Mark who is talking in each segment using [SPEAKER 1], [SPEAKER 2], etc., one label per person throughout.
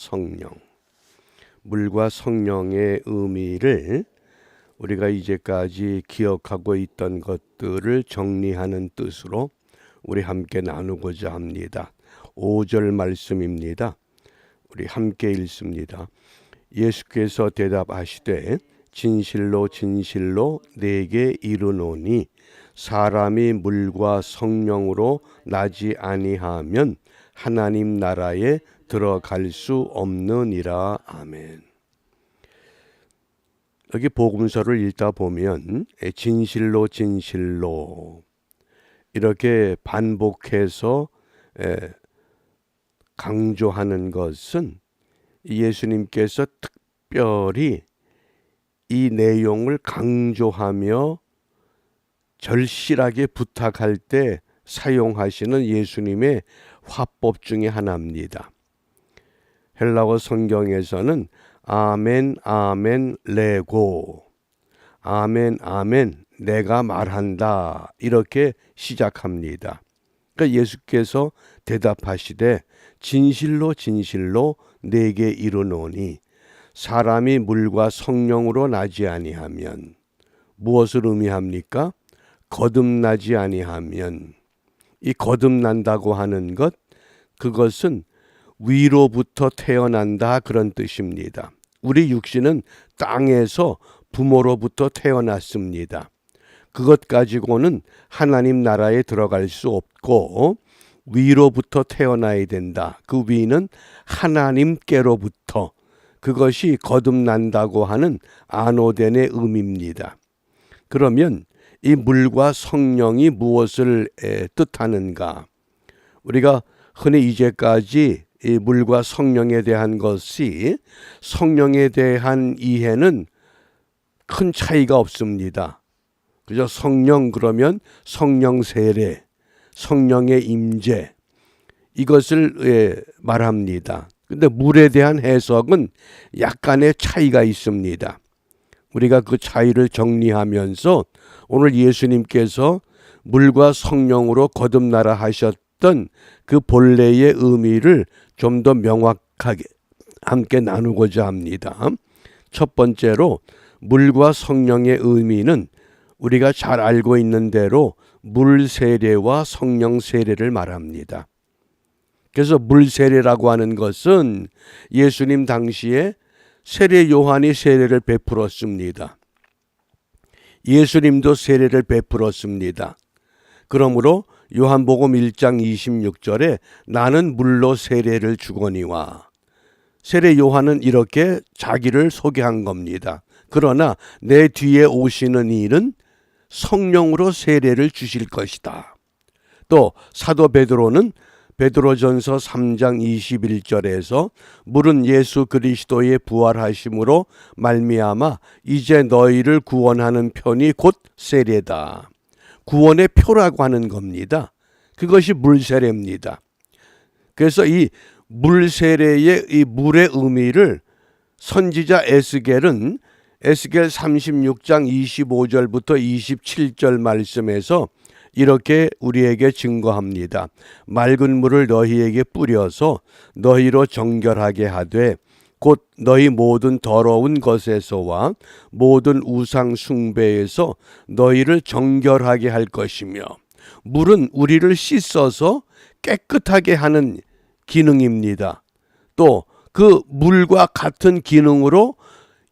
[SPEAKER 1] 성령, 물과 성령의 의미를 우리가 이제까지 기억하고 있던 것들을 정리하는 뜻으로 우리 함께 나누고자 합니다. 5절 말씀입니다. 우리 함께 읽습니다. 예수께서 대답하시되 진실로 진실로 내게 이르노니 사람이 물과 성령으로 나지 아니하면 하나님 나라에 들어갈 수 없느니라. 아멘. 여기 복음서를 읽다 보면 진실로 진실로 이렇게 반복해서 강조하는 것은 예수님께서 특별히 이 내용을 강조하며 절실하게 부탁할 때 사용하시는 예수님의 화법 중에 하나입니다. 헬라어 성경에서는 아멘 아멘 레고, 아멘 아멘 내가 말한다, 이렇게 시작합니다. 그러니까 예수께서 대답하시되 진실로 진실로 내게 이르노니 사람이 물과 성령으로 나지 아니하면, 무엇을 의미합니까? 거듭나지 아니하면. 이 거듭난다고 하는 것, 그것은 위로부터 태어난다, 그런 뜻입니다. 우리 육신은 땅에서 부모로부터 태어났습니다. 그것 가지고는 하나님 나라에 들어갈 수 없고 위로부터 태어나야 된다. 그 위는 하나님께로부터. 그것이 거듭난다고 하는 아노덴의 의미입니다. 그러면 이 물과 성령이 무엇을 뜻하는가? 우리가 흔히 이제까지 이 물과 성령에 대한 것이, 성령에 대한 이해는 큰 차이가 없습니다. 그죠? 성령 그러면 성령 세례, 성령의 임재, 이것을 말합니다. 근데 물에 대한 해석은 약간의 차이가 있습니다. 우리가 그 차이를 정리하면서 오늘 예수님께서 물과 성령으로 거듭나라 하셨던 그 본래의 의미를 좀 더 명확하게 함께 나누고자 합니다. 첫 번째로 물과 성령의 의미는 우리가 잘 알고 있는 대로 물 세례와 성령 세례를 말합니다. 그래서 물 세례라고 하는 것은 예수님 당시에 세례 요한이 세례를 베풀었습니다. 예수님도 세례를 베풀었습니다. 그러므로 요한복음 1장 26절에 나는 물로 세례를 주거니와, 세례 요한은 이렇게 자기를 소개한 겁니다. 그러나 내 뒤에 오시는 이는 성령으로 세례를 주실 것이다. 또 사도 베드로는 베드로전서 3장 21절에서 물은 예수 그리스도의 부활하심으로 말미암아 이제 너희를 구원하는 편이 곧 세례다. 구원의 표라고 하는 겁니다. 그것이 물세례입니다. 그래서 이 물세례의 이 물의 의미를 선지자 에스겔은 에스겔 36장 25절부터 27절 말씀에서 이렇게 우리에게 증거합니다. 맑은 물을 너희에게 뿌려서 너희로 정결하게 하되 곧 너희 모든 더러운 것에서와 모든 우상 숭배에서 너희를 정결하게 할 것이며, 물은 우리를 씻어서 깨끗하게 하는 기능입니다. 또 그 물과 같은 기능으로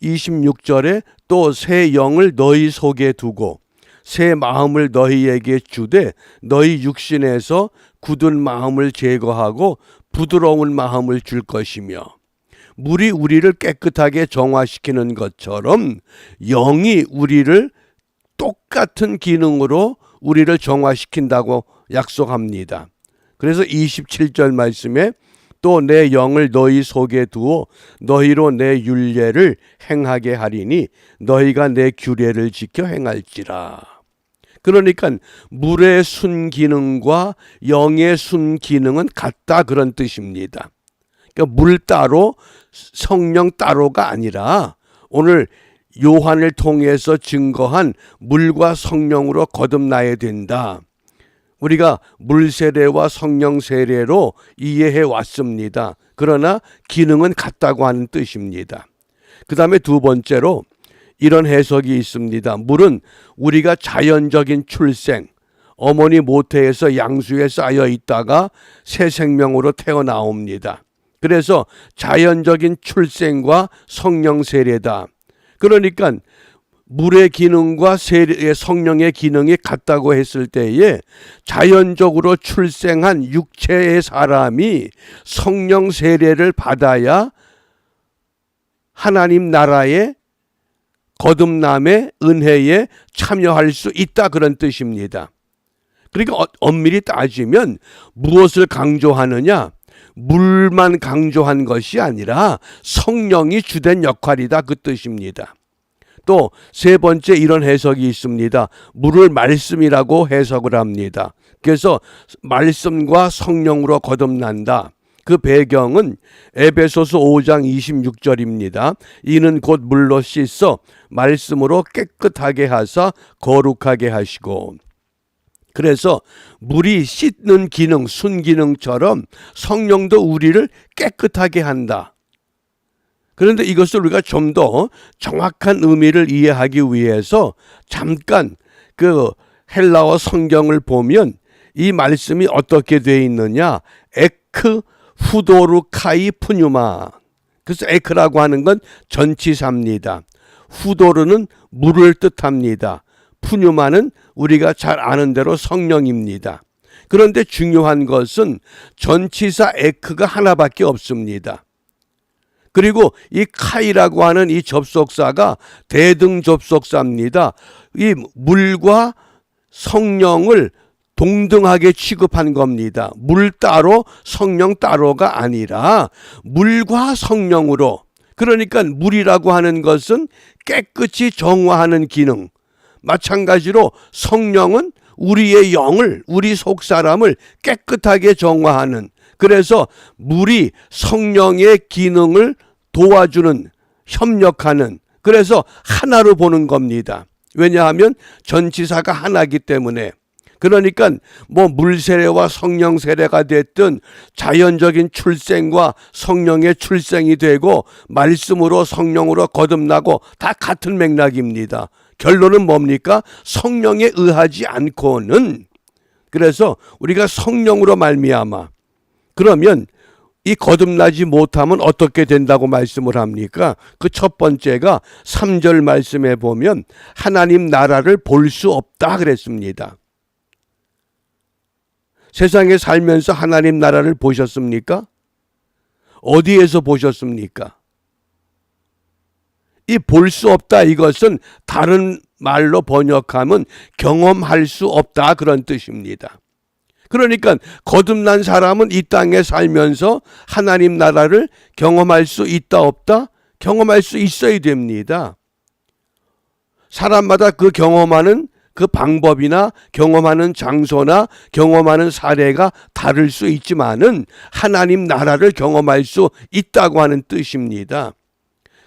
[SPEAKER 1] 26절에 또 새 영을 너희 속에 두고 새 마음을 너희에게 주되 너희 육신에서 굳은 마음을 제거하고 부드러운 마음을 줄 것이며, 물이 우리를 깨끗하게 정화시키는 것처럼 영이 우리를 똑같은 기능으로 우리를 정화시킨다고 약속합니다. 그래서 27절 말씀에 또 내 영을 너희 속에 두어 너희로 내 율례를 행하게 하리니 너희가 내 규례를 지켜 행할지라. 그러니까 물의 순기능과 영의 순기능은 같다, 그런 뜻입니다. 그러니까 물 따로 성령 따로가 아니라 오늘 요한을 통해서 증거한 물과 성령으로 거듭나야 된다. 우리가 물 세례와 성령 세례로 이해해 왔습니다. 그러나 기능은 같다고 하는 뜻입니다. 그 다음에 두 번째로 이런 해석이 있습니다. 물은 우리가 자연적인 출생, 어머니 모태에서 양수에 쌓여 있다가 새 생명으로 태어나옵니다. 그래서 자연적인 출생과 성령 세례다. 그러니까 물의 기능과 성령의 기능이 같다고 했을 때에 자연적으로 출생한 육체의 사람이 성령 세례를 받아야 하나님 나라의 거듭남의 은혜에 참여할 수 있다, 그런 뜻입니다. 그러니까 엄밀히 따지면 무엇을 강조하느냐? 물만 강조한 것이 아니라 성령이 주된 역할이다, 그 뜻입니다. 또 세 번째 이런 해석이 있습니다. 물을 말씀이라고 해석을 합니다. 그래서 말씀과 성령으로 거듭난다. 그 배경은 에베소서 5장 26절입니다. 이는 곧 물로 씻어 말씀으로 깨끗하게 하사 거룩하게 하시고. 그래서 물이 씻는 기능, 순기능처럼 성령도 우리를 깨끗하게 한다. 그런데 이것을 우리가 좀 더 정확한 의미를 이해하기 위해서 잠깐 그 헬라어 성경을 보면 이 말씀이 어떻게 되어 있느냐? 에크 후도르카이 푸뉴마. 그래서 에크라고 하는 건 전치사입니다. 후도르는 물을 뜻합니다. 푸뉴마는 우리가 잘 아는 대로 성령입니다. 그런데 중요한 것은 전치사 에크가 하나밖에 없습니다. 그리고 이 카이라고 하는 이 접속사가 대등 접속사입니다. 이 물과 성령을 동등하게 취급한 겁니다. 물 따로 성령 따로가 아니라 물과 성령으로. 그러니까 물이라고 하는 것은 깨끗이 정화하는 기능. 마찬가지로 성령은 우리의 영을, 우리 속사람을 깨끗하게 정화하는, 그래서 물이 성령의 기능을 도와주는, 협력하는, 그래서 하나로 보는 겁니다. 왜냐하면 전치사가 하나이기 때문에. 그러니까 뭐 물세례와 성령 세례가 됐든 자연적인 출생과 성령의 출생이 되고 말씀으로 성령으로 거듭나고 다 같은 맥락입니다. 결론은 뭡니까? 성령에 의하지 않고는. 그래서 우리가 성령으로 말미암아, 그러면 이 거듭나지 못하면 어떻게 된다고 말씀을 합니까? 그 첫 번째가 3절 말씀에 보면 하나님 나라를 볼 수 없다 그랬습니다. 세상에 살면서 하나님 나라를 보셨습니까? 어디에서 보셨습니까? 이 볼 수 없다, 이것은 다른 말로 번역하면 경험할 수 없다, 그런 뜻입니다. 그러니까 거듭난 사람은 이 땅에 살면서 하나님 나라를 경험할 수 있다 없다? 경험할 수 있어야 됩니다. 사람마다 그 경험하는 그 방법이나 경험하는 장소나 경험하는 사례가 다를 수 있지만은 하나님 나라를 경험할 수 있다고 하는 뜻입니다.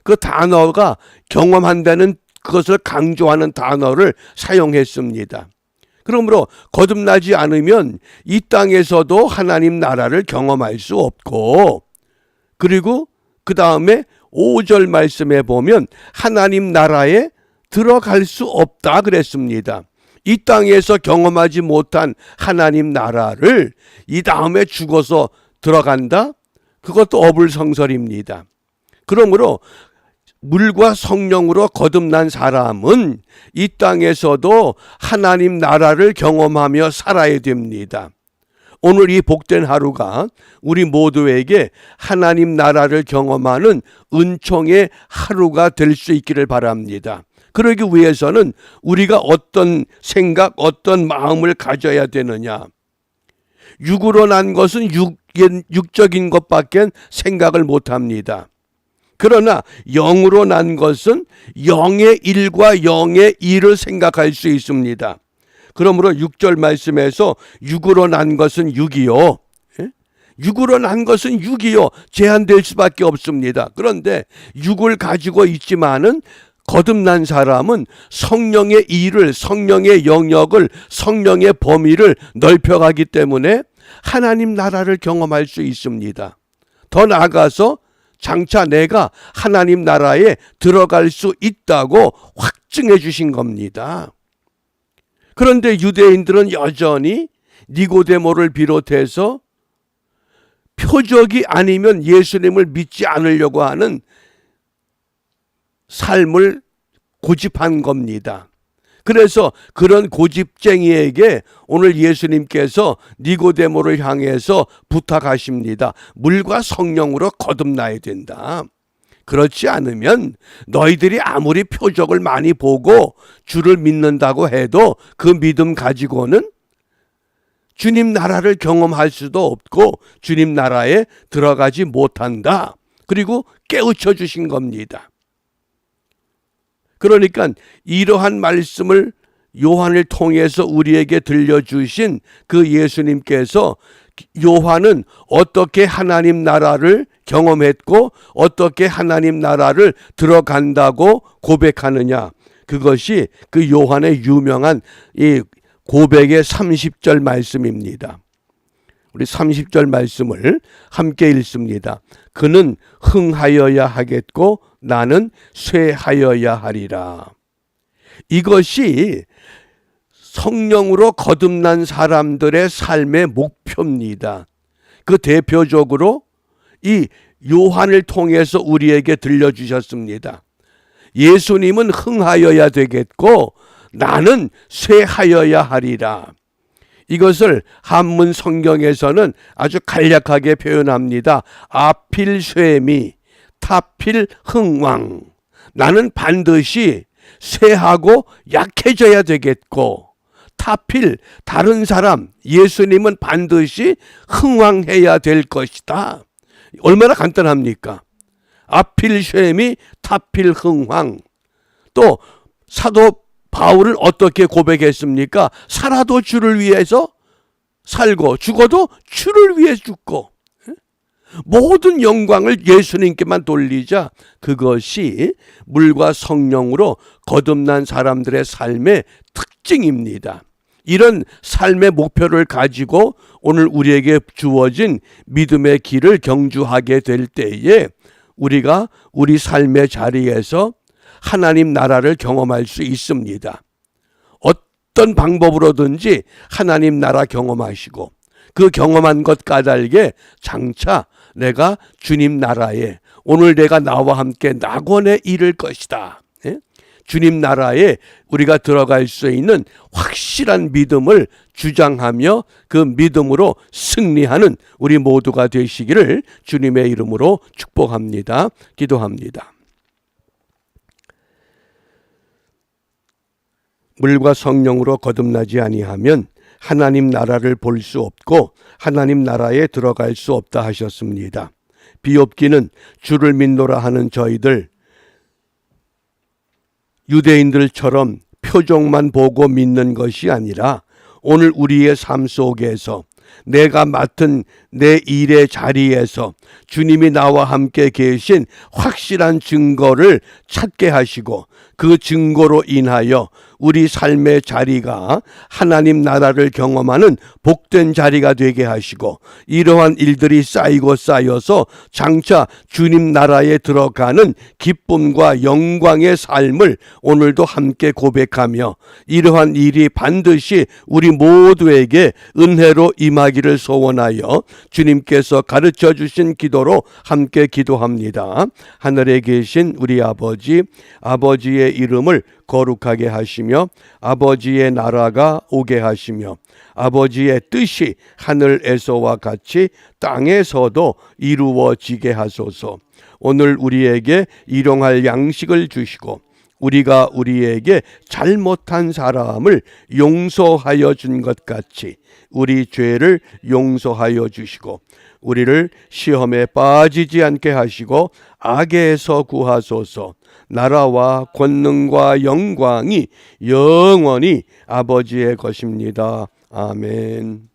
[SPEAKER 1] 그 단어가 경험한다는 그것을 강조하는 단어를 사용했습니다. 그러므로 거듭나지 않으면 이 땅에서도 하나님 나라를 경험할 수 없고, 그리고 그 다음에 5절 말씀에 보면 하나님 나라에 들어갈 수 없다 그랬습니다. 이 땅에서 경험하지 못한 하나님 나라를 이 다음에 죽어서 들어간다? 그것도 어불성설입니다. 그러므로 물과 성령으로 거듭난 사람은 이 땅에서도 하나님 나라를 경험하며 살아야 됩니다. 오늘 이 복된 하루가 우리 모두에게 하나님 나라를 경험하는 은총의 하루가 될 수 있기를 바랍니다. 그러기 위해서는 우리가 어떤 생각, 어떤 마음을 가져야 되느냐. 육으로 난 것은 육적인 것밖에 생각을 못합니다. 그러나 영으로 난 것은 영의 일과 영의 일을 생각할 수 있습니다. 그러므로 6절 말씀에서 육으로 난 것은 육이요. 육으로 난 것은 육이요. 제한될 수밖에 없습니다. 그런데 육을 가지고 있지만은 거듭난 사람은 성령의 일을, 성령의 영역을, 성령의 범위를 넓혀가기 때문에 하나님 나라를 경험할 수 있습니다. 더 나아가서 장차 내가 하나님 나라에 들어갈 수 있다고 확증해 주신 겁니다. 그런데 유대인들은 여전히 니고데모를 비롯해서 표적이 아니면 예수님을 믿지 않으려고 하는 삶을 고집한 겁니다. 그래서 그런 고집쟁이에게 오늘 예수님께서 니고데모를 향해서 부탁하십니다. 물과 성령으로 거듭나야 된다. 그렇지 않으면 너희들이 아무리 표적을 많이 보고 주를 믿는다고 해도 그 믿음 가지고는 주님 나라를 경험할 수도 없고 주님 나라에 들어가지 못한다. 그리고 깨우쳐 주신 겁니다. 그러니까 이러한 말씀을 요한을 통해서 우리에게 들려주신 그 예수님께서 요한은 어떻게 하나님 나라를 경험했고 어떻게 하나님 나라를 들어간다고 고백하느냐. 그것이 그 요한의 유명한 이 고백의 30절 말씀입니다. 우리 30절 말씀을 함께 읽습니다. 그는 흥하여야 하겠고 나는 쇠하여야 하리라. 이것이 성령으로 거듭난 사람들의 삶의 목표입니다. 그 대표적으로 이 요한을 통해서 우리에게 들려주셨습니다. 예수님은 흥하여야 되겠고 나는 쇠하여야 하리라. 이것을 한문 성경에서는 아주 간략하게 표현합니다. 아필 쇠미, 타필 흥왕. 나는 반드시 쇠하고 약해져야 되겠고 타필 다른 사람 예수님은 반드시 흥왕해야 될 것이다. 얼마나 간단합니까? 아필 쇠미, 타필 흥왕. 또 사도 바울은 어떻게 고백했습니까? 살아도 주를 위해서 살고 죽어도 주를 위해 죽고 모든 영광을 예수님께만 돌리자. 그것이 물과 성령으로 거듭난 사람들의 삶의 특징입니다. 이런 삶의 목표를 가지고 오늘 우리에게 주어진 믿음의 길을 경주하게 될 때에 우리가 우리 삶의 자리에서 하나님 나라를 경험할 수 있습니다. 어떤 방법으로든지 하나님 나라 경험하시고 그 경험한 것 까닭에 장차 내가 주님 나라에 오늘 내가 나와 함께 낙원에 이를 것이다. 주님 나라에 우리가 들어갈 수 있는 확실한 믿음을 주장하며 그 믿음으로 승리하는 우리 모두가 되시기를 주님의 이름으로 축복합니다. 기도합니다. 물과 성령으로 거듭나지 아니하면 하나님 나라를 볼 수 없고 하나님 나라에 들어갈 수 없다 하셨습니다. 비옵기는 주를 믿노라 하는 저희들 유대인들처럼 표적만 보고 믿는 것이 아니라 오늘 우리의 삶 속에서 내가 맡은 내 일의 자리에서 주님이 나와 함께 계신 확실한 증거를 찾게 하시고 그 증거로 인하여 우리 삶의 자리가 하나님 나라를 경험하는 복된 자리가 되게 하시고 이러한 일들이 쌓이고 쌓여서 장차 주님 나라에 들어가는 기쁨과 영광의 삶을 오늘도 함께 고백하며 이러한 일이 반드시 우리 모두에게 은혜로 임하기를 소원하여 주님께서 가르쳐 주신 기도로 함께 기도합니다. 하늘에 계신 우리 아버지, 아버지의 이름을 거룩하게 하시며 아버지의 나라가 오게 하시며 아버지의 뜻이 하늘에서와 같이 땅에서도 이루어지게 하소서. 오늘 우리에게 일용할 양식을 주시고 우리가 우리에게 잘못한 사람을 용서하여 준 것 같이 우리 죄를 용서하여 주시고 우리를 시험에 빠지지 않게 하시고 악에서 구하소서. 나라와 권능과 영광이 영원히 아버지의 것입니다. 아멘.